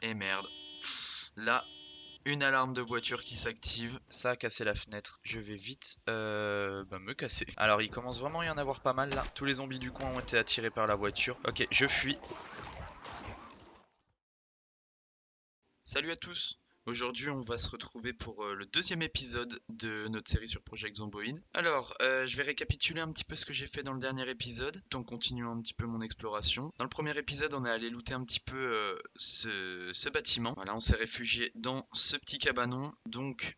Et merde. Là, une alarme de voiture qui s'active. Ça a cassé la fenêtre. Je vais vite me casser. Alors, il commence vraiment à y en avoir pas mal là. Tous les zombies du coin ont été attirés par la voiture. Ok, je fuis. Salut à tous! Aujourd'hui, on va se retrouver pour le deuxième épisode de notre série sur Project Zomboid. Alors, je vais récapituler un petit peu ce que j'ai fait dans le dernier épisode, tout en continuant un petit peu mon exploration. Dans le premier épisode, on est allé looter un petit peu ce bâtiment. Voilà, on s'est réfugié dans ce petit cabanon. Donc,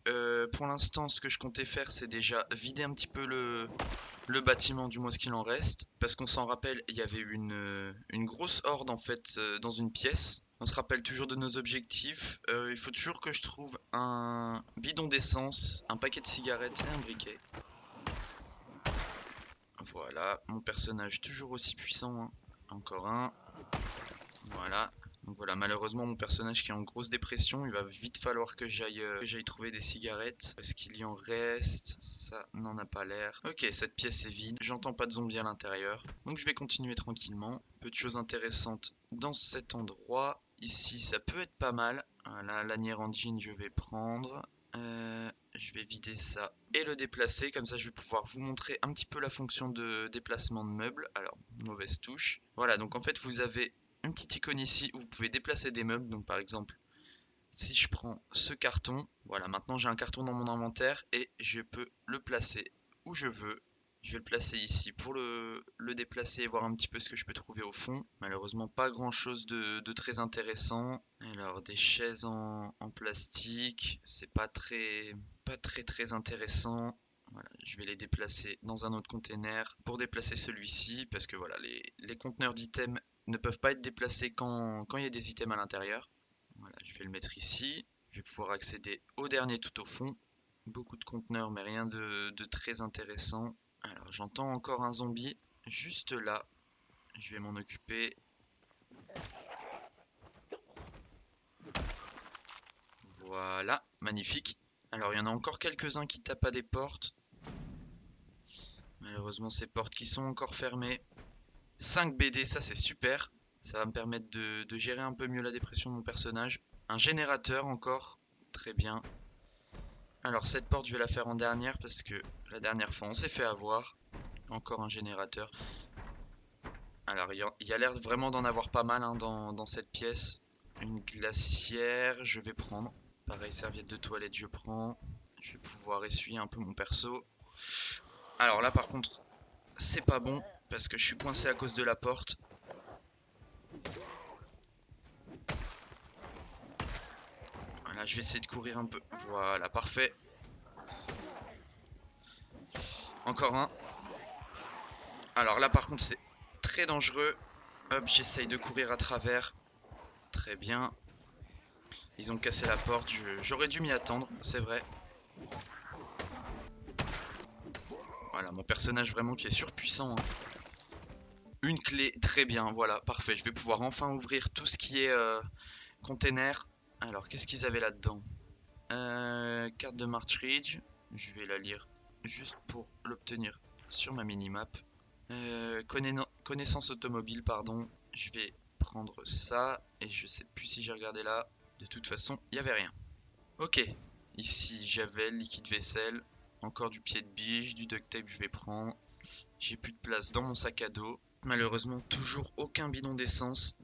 pour l'instant, ce que je comptais faire, c'est déjà vider un petit peu le bâtiment, du moins ce qu'il en reste, parce qu'on s'en rappelle, il y avait une grosse horde en fait dans une pièce. On se rappelle toujours de nos objectifs. Il faut toujours que je trouve un bidon d'essence, un paquet de cigarettes et un briquet. Voilà, mon personnage toujours aussi puissant, hein. Encore un. Voilà. Donc voilà, malheureusement mon personnage qui est en grosse dépression, il va vite falloir que j'aille trouver des cigarettes. Est-ce qu'il y en reste? Ça n'en a pas l'air. Ok, cette pièce est vide, j'entends pas de zombies à l'intérieur. Donc je vais continuer tranquillement. Peu de choses intéressantes dans cet endroit. Ici ça peut être pas mal. Voilà, lanière engine je vais prendre. Je vais vider ça et le déplacer, comme ça je vais pouvoir vous montrer un petit peu la fonction de déplacement de meubles. Alors, mauvaise touche. Voilà, donc en fait vous avez une petite icône ici où vous pouvez déplacer des meubles. Donc par exemple, si je prends ce carton, voilà, maintenant j'ai un carton dans mon inventaire et je peux le placer où je veux. Je vais le placer ici pour le déplacer et voir un petit peu ce que je peux trouver au fond. Malheureusement, pas grand chose de très intéressant. Alors, des chaises en plastique, c'est pas très intéressant. Voilà, je vais les déplacer dans un autre container pour déplacer celui-ci parce que voilà, les conteneurs d'items ne peuvent pas être déplacés quand il y a des items à l'intérieur. Voilà, je vais le mettre ici. Je vais pouvoir accéder au dernier tout au fond. Beaucoup de conteneurs, mais rien de très intéressant. Alors, j'entends encore un zombie juste là. Je vais m'en occuper. Voilà, magnifique. Alors, il y en a encore quelques-uns qui tapent à des portes. Malheureusement, ces portes qui sont encore fermées. 5 BD, ça c'est super. Ça va me permettre de gérer un peu mieux la dépression de mon personnage. Un générateur encore. Très bien. Alors cette porte je vais la faire en dernière parce que la dernière fois on s'est fait avoir. Encore un générateur. Alors il y a l'air vraiment d'en avoir pas mal hein, dans cette pièce. Une glacière, je vais prendre. Pareil, serviette de toilette, je prends. Je vais pouvoir essuyer un peu mon perso. Alors là par contre, c'est pas bon parce que je suis coincé à cause de la porte. Voilà, je vais essayer de courir un peu. Voilà, parfait. Encore un. Alors là par contre c'est très dangereux. Hop, j'essaye de courir à travers. Très bien. Ils ont cassé la porte. J'aurais dû m'y attendre, c'est vrai. Voilà, mon personnage vraiment qui est surpuissant, hein. Une clé, très bien, voilà, parfait. Je vais pouvoir enfin ouvrir tout ce qui est container. Alors, qu'est-ce qu'ils avaient là-dedans? Carte de March Ridge. Je vais la lire juste pour l'obtenir sur ma minimap. Connaissance automobile, pardon. Je vais prendre ça. Et je sais plus si j'ai regardé là. De toute façon, il n'y avait rien. Ok. Ici, javel, liquide vaisselle. Encore du pied de biche, du duct tape, je vais prendre. J'ai plus de place dans mon sac à dos. Malheureusement, toujours aucun bidon d'essence.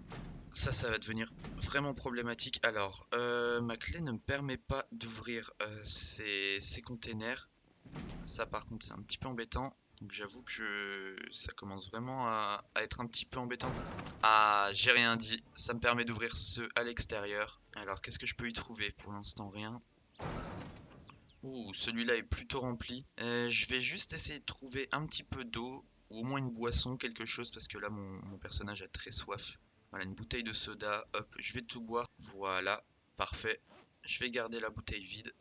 Ça va devenir vraiment problématique. Alors, ma clé ne me permet pas d'ouvrir ces containers. Ça, par contre, c'est un petit peu embêtant. Donc, j'avoue que ça commence vraiment à être un petit peu embêtant. Ah, j'ai rien dit. Ça me permet d'ouvrir ceux à l'extérieur. Alors, qu'est-ce que je peux y trouver? Pour l'instant, rien. Ouh, celui-là est plutôt rempli. Je vais juste essayer de trouver un petit peu d'eau, ou au moins une boisson, quelque chose, parce que là, mon personnage a très soif. Voilà, une bouteille de soda, hop, je vais tout boire. Voilà, parfait. Je vais garder la bouteille vide.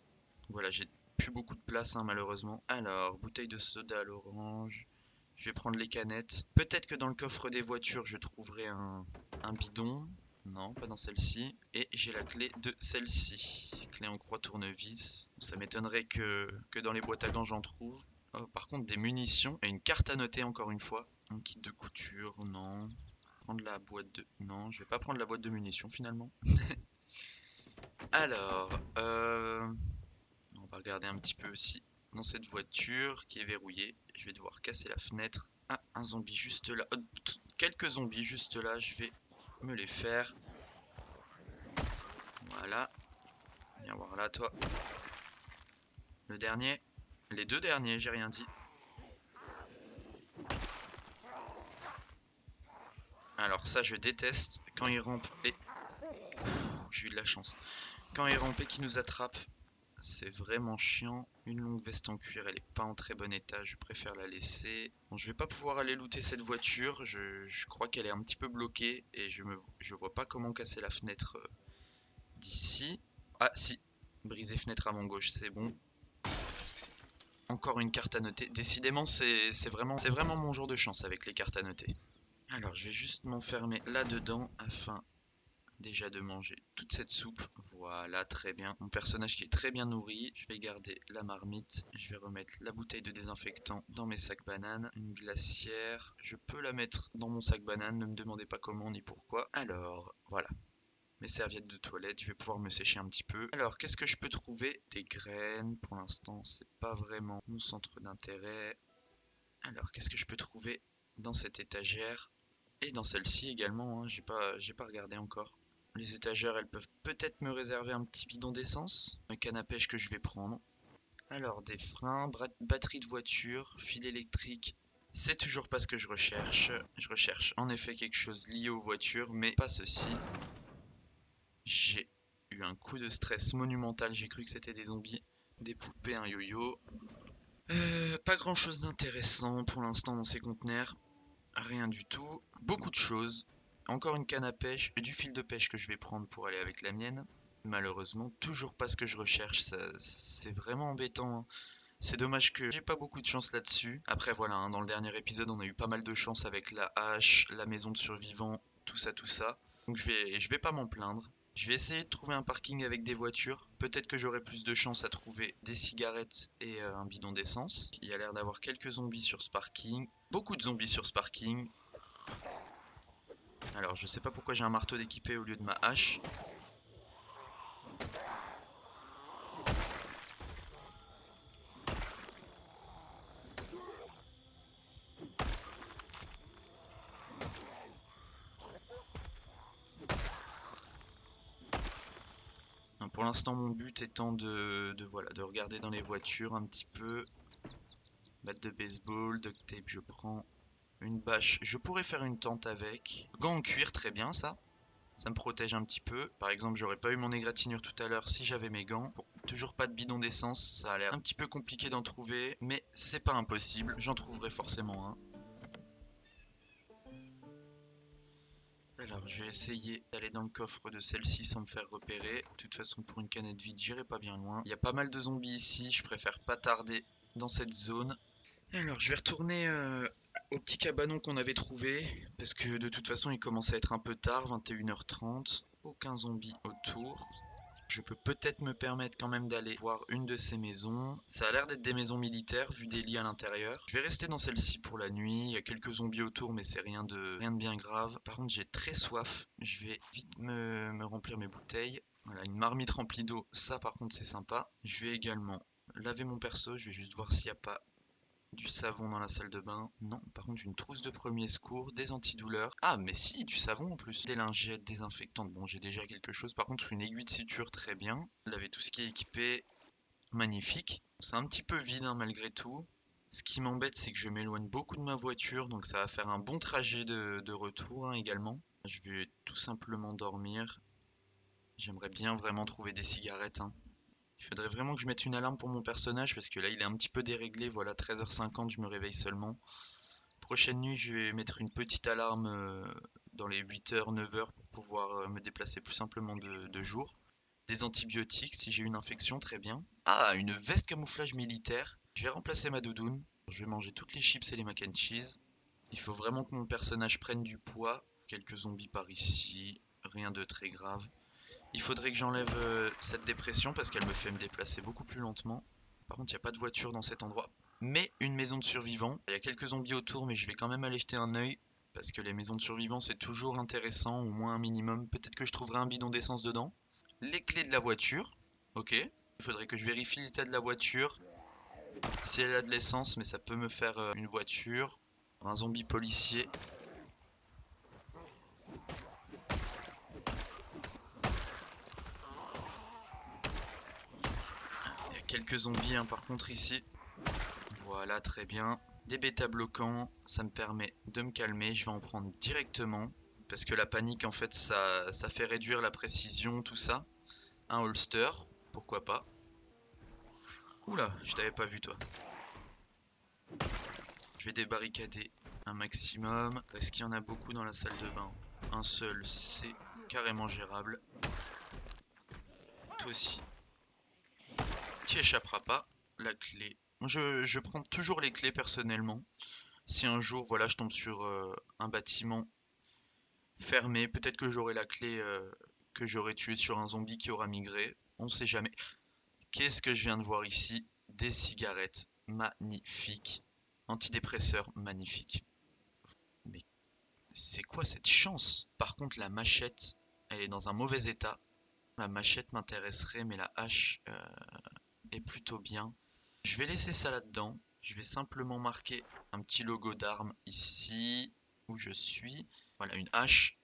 Voilà, j'ai plus beaucoup de place, hein, malheureusement. Alors, bouteille de soda à l'orange. Je vais prendre les canettes. Peut-être que dans le coffre des voitures, je trouverai un bidon. Non, pas dans celle-ci. Et j'ai la clé de celle-ci. Clé en croix tournevis. Ça m'étonnerait que dans les boîtes à gants j'en trouve. Oh, par contre, des munitions et une carte à noter encore une fois. Un kit de couture, non. Prendre la boîte de... Non, je vais pas prendre la boîte de munitions finalement. Alors, on va regarder un petit peu aussi dans cette voiture qui est verrouillée. Je vais devoir casser la fenêtre. Ah, un zombie juste là. Quelques zombies juste là, je vais me les faire. Voilà. Viens voir là, toi. Le dernier. Les deux derniers, j'ai rien dit. Alors ça, je déteste quand ils rampent et... J'ai eu de la chance. Quand ils rampent et qu'ils nous attrapent, c'est vraiment chiant. Une longue veste en cuir, elle est pas en très bon état, je préfère la laisser. Bon, je vais pas pouvoir aller looter cette voiture, je crois qu'elle est un petit peu bloquée et je vois pas comment casser la fenêtre d'ici. Ah si, briser fenêtre à mon gauche, c'est bon. Encore une carte à noter. Décidément, c'est vraiment mon jour de chance avec les cartes à noter. Alors, je vais juste m'enfermer là-dedans afin déjà de manger toute cette soupe. Voilà, très bien. Mon personnage qui est très bien nourri. Je vais garder la marmite. Je vais remettre la bouteille de désinfectant dans mes sacs bananes. Une glacière. Je peux la mettre dans mon sac banane. Ne me demandez pas comment ni pourquoi. Alors, voilà. Mes serviettes de toilette, je vais pouvoir me sécher un petit peu. Alors, qu'est-ce que je peux trouver? Des graines, pour l'instant, c'est pas vraiment mon centre d'intérêt. Alors, qu'est-ce que je peux trouver dans cette étagère? Et dans celle-ci également, hein, j'ai pas regardé encore. Les étagères, elles peuvent peut-être me réserver un petit bidon d'essence, un canne à pêche que je vais prendre. Alors, des freins, batterie de voiture, fil électrique. C'est toujours pas ce que je recherche. Je recherche en effet quelque chose lié aux voitures, mais pas ceci. J'ai eu un coup de stress monumental, j'ai cru que c'était des zombies, des poupées, un yo-yo. Pas grand chose d'intéressant pour l'instant dans ces conteneurs. Rien du tout. Beaucoup de choses. Encore une canne à pêche et du fil de pêche que je vais prendre pour aller avec la mienne. Malheureusement, toujours pas ce que je recherche. C'est vraiment embêtant, hein. C'est dommage que j'ai pas beaucoup de chance là-dessus. Après voilà, hein, dans le dernier épisode, on a eu pas mal de chance avec la hache, la maison de survivants, tout ça, tout ça. Donc je vais pas m'en plaindre. Je vais essayer de trouver un parking avec des voitures. Peut-être que j'aurai plus de chance à trouver des cigarettes et un bidon d'essence. Il y a l'air d'avoir quelques zombies sur ce parking. Beaucoup de zombies sur ce parking. Alors je sais pas pourquoi j'ai un marteau d'équipé au lieu de ma hache. Pour l'instant mon but étant voilà, de regarder dans les voitures un petit peu. Batte de baseball, duct tape je prends. Une bâche, je pourrais faire une tente avec. Gants en cuir, très bien ça. Ça me protège un petit peu. Par exemple, j'aurais pas eu mon égratignure tout à l'heure si j'avais mes gants. Bon, toujours pas de bidon d'essence, ça a l'air un petit peu compliqué d'en trouver, mais c'est pas impossible, j'en trouverai forcément un. Alors, je vais essayer d'aller dans le coffre de celle-ci sans me faire repérer. De toute façon, pour une canette vide, j'irai pas bien loin. Il y a pas mal de zombies ici, je préfère pas tarder dans cette zone. Alors, je vais retourner au petit cabanon qu'on avait trouvé, parce que de toute façon, il commence à être un peu tard, 21h30. Aucun zombie autour. Je peux peut-être me permettre quand même d'aller voir une de ces maisons. Ça a l'air d'être des maisons militaires, vu des lits à l'intérieur. Je vais rester dans celle-ci pour la nuit. Il y a quelques zombies autour, mais c'est rien de bien grave. Par contre, j'ai très soif. Je vais vite me remplir mes bouteilles. Voilà, une marmite remplie d'eau, ça par contre c'est sympa. Je vais également laver mon perso. Je vais juste voir s'il n'y a pas du savon dans la salle de bain. Non, par contre une trousse de premier secours, des antidouleurs. Ah mais si, du savon en plus. Des lingettes désinfectantes, bon j'ai déjà quelque chose. Par contre une aiguille de suture, très bien. Laver tout ce qui est équipé, magnifique. C'est un petit peu vide hein, malgré tout. Ce qui m'embête c'est que je m'éloigne beaucoup de ma voiture, donc ça va faire un bon trajet de retour hein, également. Je vais tout simplement dormir. J'aimerais bien vraiment trouver des cigarettes, hein. Il faudrait vraiment que je mette une alarme pour mon personnage parce que là il est un petit peu déréglé, voilà 13h50 je me réveille seulement. Prochaine nuit je vais mettre une petite alarme dans les 8h, 9h pour pouvoir me déplacer plus simplement de jour. Des antibiotiques si j'ai une infection, très bien. Ah, une veste camouflage militaire. Je vais remplacer ma doudoune. Je vais manger toutes les chips et les mac and cheese. Il faut vraiment que mon personnage prenne du poids. Quelques zombies par ici, rien de très grave. Il faudrait que j'enlève cette dépression parce qu'elle me fait me déplacer beaucoup plus lentement. Par contre, il n'y a pas de voiture dans cet endroit. Mais une maison de survivants. Il y a quelques zombies autour, mais je vais quand même aller jeter un œil. Parce que les maisons de survivants, c'est toujours intéressant, au moins un minimum. Peut-être que je trouverai un bidon d'essence dedans. les clés de la voiture. Ok. Il faudrait que je vérifie l'état de la voiture. Si elle a de l'essence, mais ça peut me faire une voiture. Un zombie policier. Il y a quelques zombies par contre ici. Voilà, très bien. Des bêta bloquants, ça me permet de me calmer. Je vais en prendre directement. Parce que la panique, en fait, ça fait réduire la précision, tout ça. Un holster, pourquoi pas. Oula, je t'avais pas vu toi. Je vais débarricader un maximum. Est-ce qu'il y en a beaucoup dans la salle de bain? Un seul, c'est carrément gérable. Toi aussi. Tu échapperas pas. La clé. Je prends toujours les clés personnellement. Si un jour, voilà, je tombe sur un bâtiment fermé, peut-être que j'aurai la clé que j'aurai tué sur un zombie qui aura migré. On sait jamais. Qu'est-ce que je viens de voir ici? Des cigarettes magnifiques. Antidépresseurs magnifiques. Mais c'est quoi cette chance? Par contre, la machette, elle est dans un mauvais état. La machette m'intéresserait, mais la hache est plutôt bien. Je vais laisser ça là-dedans. Je vais simplement marquer un petit logo d'arme ici, où je suis. Voilà, une hache.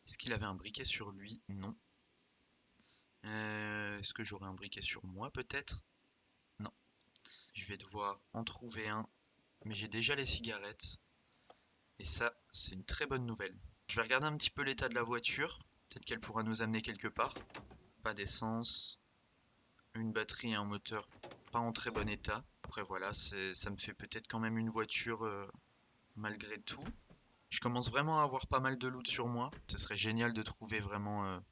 Est-ce qu'il avait un briquet sur lui? Non. Est-ce que j'aurais un briquet sur moi, peut-être? Non. Je vais devoir en trouver un. Mais j'ai déjà les cigarettes. Et ça, c'est une très bonne nouvelle. Je vais regarder un petit peu l'état de la voiture. Peut-être qu'elle pourra nous amener quelque part. Pas d'essence. Une batterie et un moteur pas en très bon état. Après voilà, ça me fait peut-être quand même une voiture malgré tout. Je commence vraiment à avoir pas mal de loot sur moi. Ce serait génial de trouver vraiment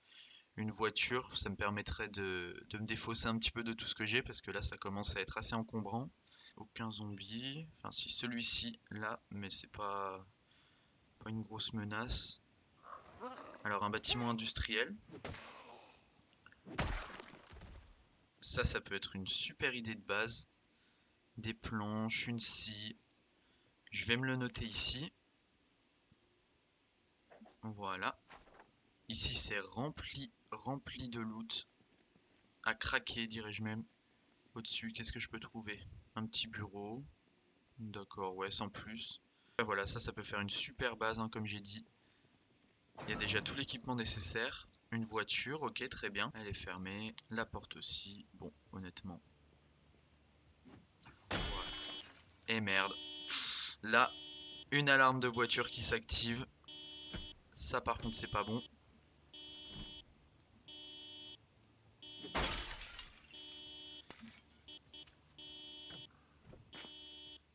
une voiture. Ça me permettrait de me défausser un petit peu de tout ce que j'ai parce que là ça commence à être assez encombrant. Aucun zombie. Enfin si, celui-ci là, mais c'est pas une grosse menace. Alors un bâtiment industriel. Ça peut être une super idée de base. Des planches, une scie. Je vais me le noter ici. Voilà. Ici c'est rempli de loot. À craquer dirais-je même. Au-dessus, qu'est-ce que je peux trouver? Un petit bureau. D'accord, ouais, sans plus. Et voilà, ça peut faire une super base, hein, comme j'ai dit. Il y a déjà tout l'équipement nécessaire. Une voiture, ok, très bien. Elle est fermée. La porte aussi. Bon, honnêtement. Voilà. Et merde. Là, une alarme de voiture qui s'active. Ça, par contre, c'est pas bon.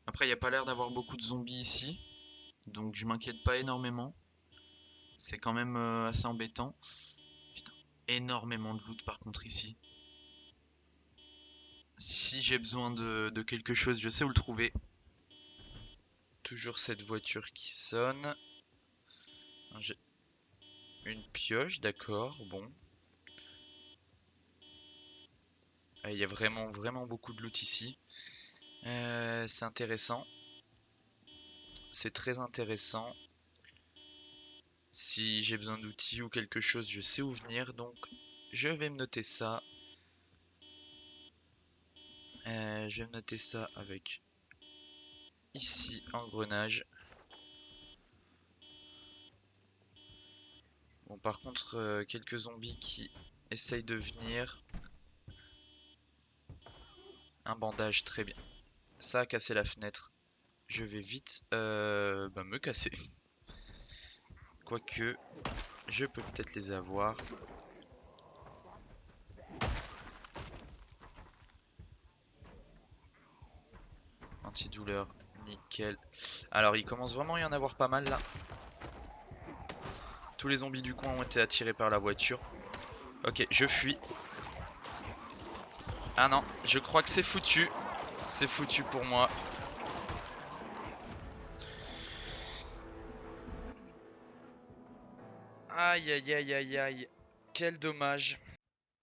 Après, il n'y a pas l'air d'avoir beaucoup de zombies ici. Donc, je m'inquiète pas énormément. C'est quand même assez embêtant. Putain, énormément de loot par contre ici. Si j'ai besoin de quelque chose, je sais où le trouver. Toujours cette voiture qui sonne. J'ai une pioche, d'accord, bon. Il y a vraiment beaucoup de loot ici. C'est intéressant. C'est très intéressant. Si j'ai besoin d'outils ou quelque chose, je sais où venir. Donc, je vais me noter ça. Je vais me noter ça avec ici engrenage. Bon, par contre, quelques zombies qui essayent de venir. Un bandage, très bien. Ça a cassé la fenêtre. Je vais vite me casser. Quoique, je peux peut-être les avoir. Antidouleur, nickel. Alors, il commence vraiment à y en avoir pas mal là. Tous les zombies du coin ont été attirés par la voiture. Ok, je fuis. Ah non, je crois que c'est foutu. C'est foutu pour moi. Aïe aïe aïe aïe aïe. Quel dommage.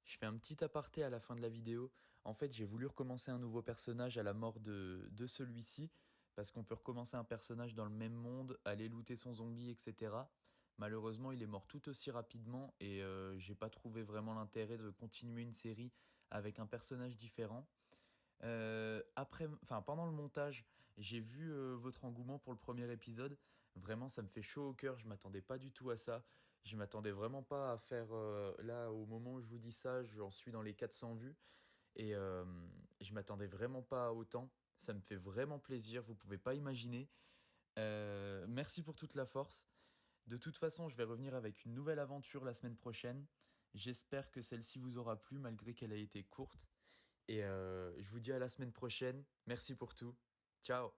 Je fais un petit aparté à la fin de la vidéo. En fait, j'ai voulu recommencer un nouveau personnage à la mort de celui-ci, parce qu'on peut recommencer un personnage dans le même monde, aller looter son zombie, etc. Malheureusement, il est mort tout aussi rapidement et j'ai pas trouvé vraiment l'intérêt de continuer une série avec un personnage différent. Pendant le montage, j'ai vu votre engouement pour le premier épisode. Vraiment, ça me fait chaud au cœur. Je m'attendais pas du tout à ça. Je m'attendais vraiment pas à faire. Là, au moment où je vous dis ça, j'en suis dans les 400 vues et je m'attendais vraiment pas à autant. Ça me fait vraiment plaisir. Vous pouvez pas imaginer. Merci pour toute la force. De toute façon, je vais revenir avec une nouvelle aventure la semaine prochaine. J'espère que celle-ci vous aura plu malgré qu'elle a été courte. Et je vous dis à la semaine prochaine. Merci pour tout. Ciao